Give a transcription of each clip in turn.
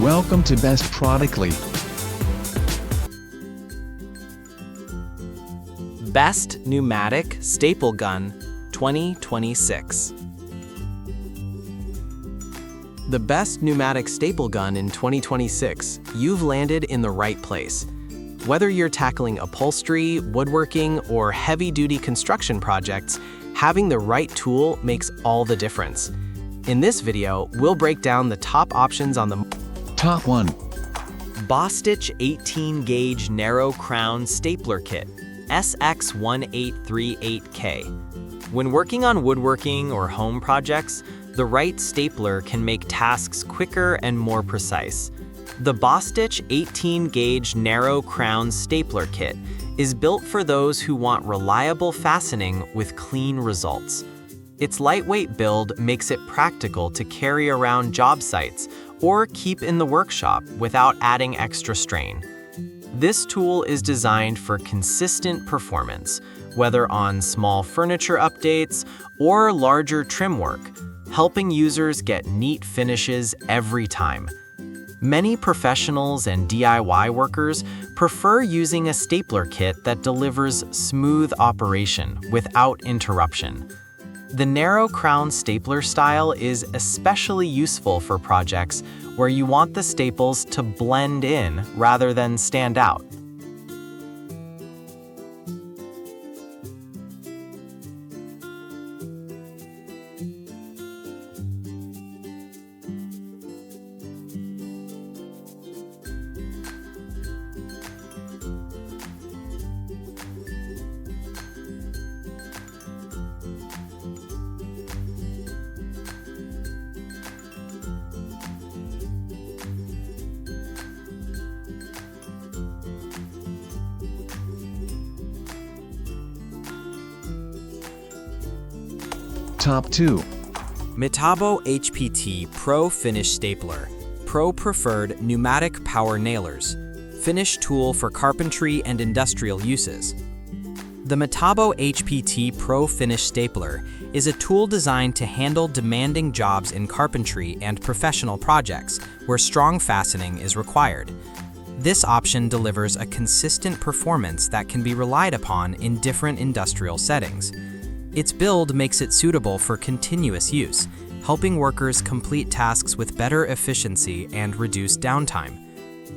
Welcome to Best Productly. Best Pneumatic Staple Gun 2026. The best pneumatic staple gun in 2026, you've landed in the right place. Whether you're tackling upholstery, woodworking, or heavy-duty construction projects, having the right tool makes all the difference. In this video, we'll break down the top options on the Top 1. BOSTITCH 18-Gauge Narrow Crown Stapler Kit, SX1838K. When working on woodworking or home projects, the right stapler can make tasks quicker and more precise. The BOSTITCH 18-Gauge Narrow Crown Stapler Kit is built for those who want reliable fastening with clean results. Its lightweight build makes it practical to carry around job sites or keep in the workshop without adding extra strain. This tool is designed for consistent performance, whether on small furniture updates or larger trim work, helping users get neat finishes every time. Many professionals and DIY workers prefer using a stapler kit that delivers smooth operation without interruption. The narrow crown stapler style is especially useful for projects where you want the staples to blend in rather than stand out. Top 2. Metabo HPT Pro Finish Stapler, Pro Preferred Pneumatic Power Nailers, Finish Tool for Carpentry and Industrial Uses. The Metabo HPT Pro Finish Stapler is a tool designed to handle demanding jobs in carpentry and professional projects where strong fastening is required. This option delivers a consistent performance that can be relied upon in different industrial settings. Its build makes it suitable for continuous use, helping workers complete tasks with better efficiency and reduced downtime.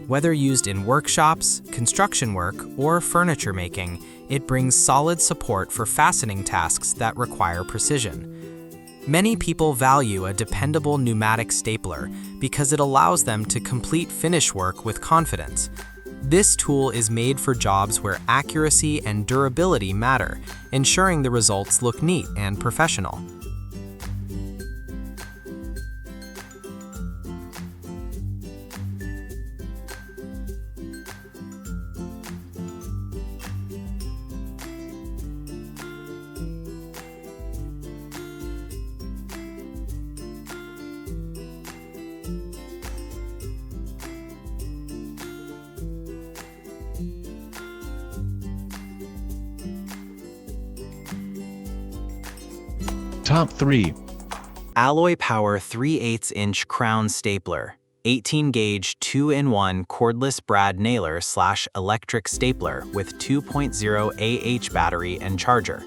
Whether used in workshops, construction work, or furniture making, it brings solid support for fastening tasks that require precision. Many people value a dependable pneumatic stapler because it allows them to complete finish work with confidence. This tool is made for jobs where accuracy and durability matter, ensuring the results look neat and professional. Top 3. ALLOYPOWER 3/8-inch Crown Stapler, 18-gauge 2-in-1 cordless brad nailer / electric stapler with 2.0 Ah battery and charger.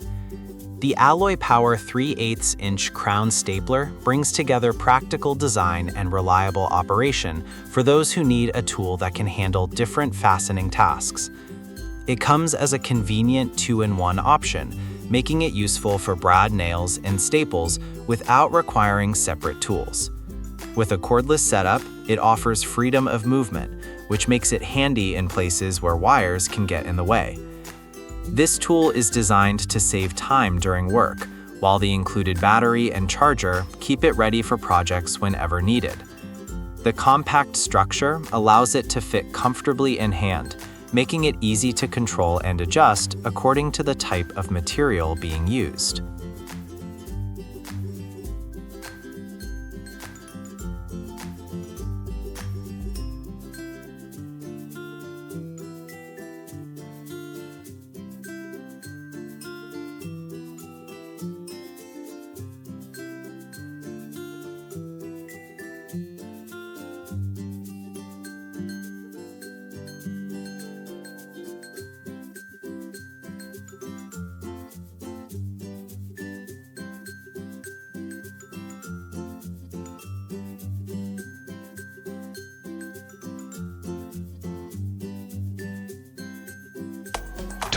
The ALLOYPOWER 3/8-inch Crown Stapler brings together practical design and reliable operation for those who need a tool that can handle different fastening tasks. It comes as a convenient 2-in-1 option, making it useful for brad nails and staples without requiring separate tools. With a cordless setup, it offers freedom of movement, which makes it handy in places where wires can get in the way. This tool is designed to save time during work, while the included battery and charger keep it ready for projects whenever needed. The compact structure allows it to fit comfortably in hand, making it easy to control and adjust according to the type of material being used.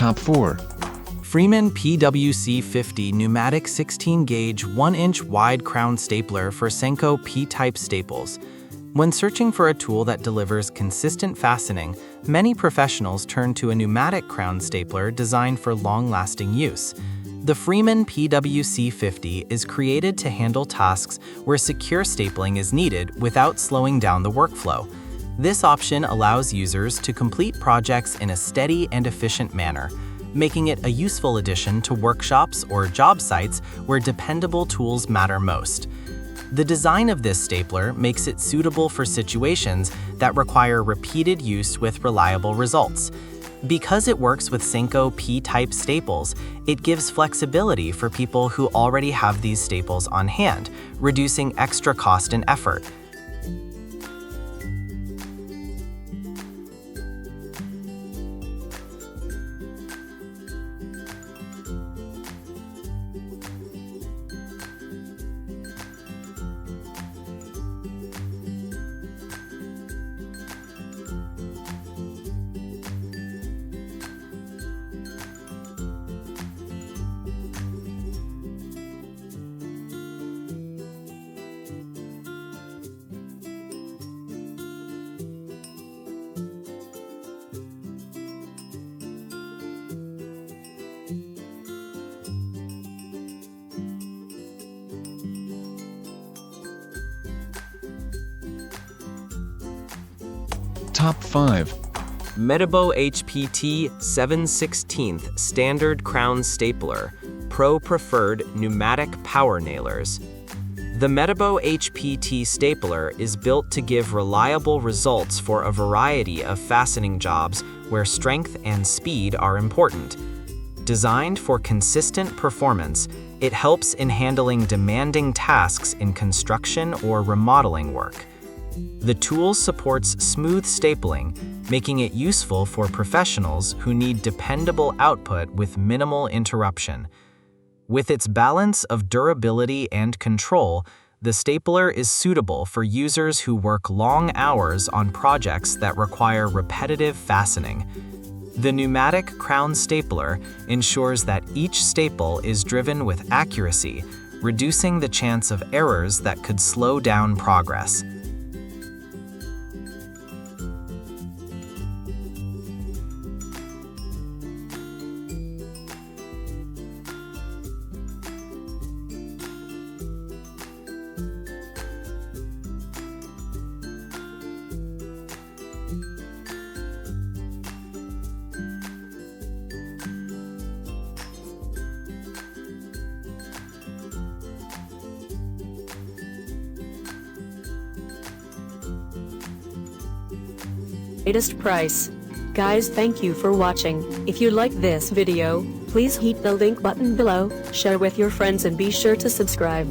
Top 4. Freeman PWC50 Pneumatic 16-gauge 1-inch wide crown stapler for Senco P-type staples. When searching for a tool that delivers consistent fastening, many professionals turn to a pneumatic crown stapler designed for long-lasting use. The Freeman PWC50 is created to handle tasks where secure stapling is needed without slowing down the workflow. This option allows users to complete projects in a steady and efficient manner, making it a useful addition to workshops or job sites where dependable tools matter most. The design of this stapler makes it suitable for situations that require repeated use with reliable results. Because it works with Senco P-type staples, it gives flexibility for people who already have these staples on hand, reducing extra cost and effort. Top 5. Metabo HPT 7/16 Standard Crown Stapler, Pro Preferred Pneumatic Power Nailers. The Metabo HPT stapler is built to give reliable results for a variety of fastening jobs where strength and speed are important. Designed for consistent performance, it helps in handling demanding tasks in construction or remodeling work. The tool supports smooth stapling, making it useful for professionals who need dependable output with minimal interruption. With its balance of durability and control, the stapler is suitable for users who work long hours on projects that require repetitive fastening. The pneumatic crown stapler ensures that each staple is driven with accuracy, reducing the chance of errors that could slow down progress. Latest price. Guys, thank you for watching. If you like this video, please hit the link button below, share with your friends and be sure to subscribe.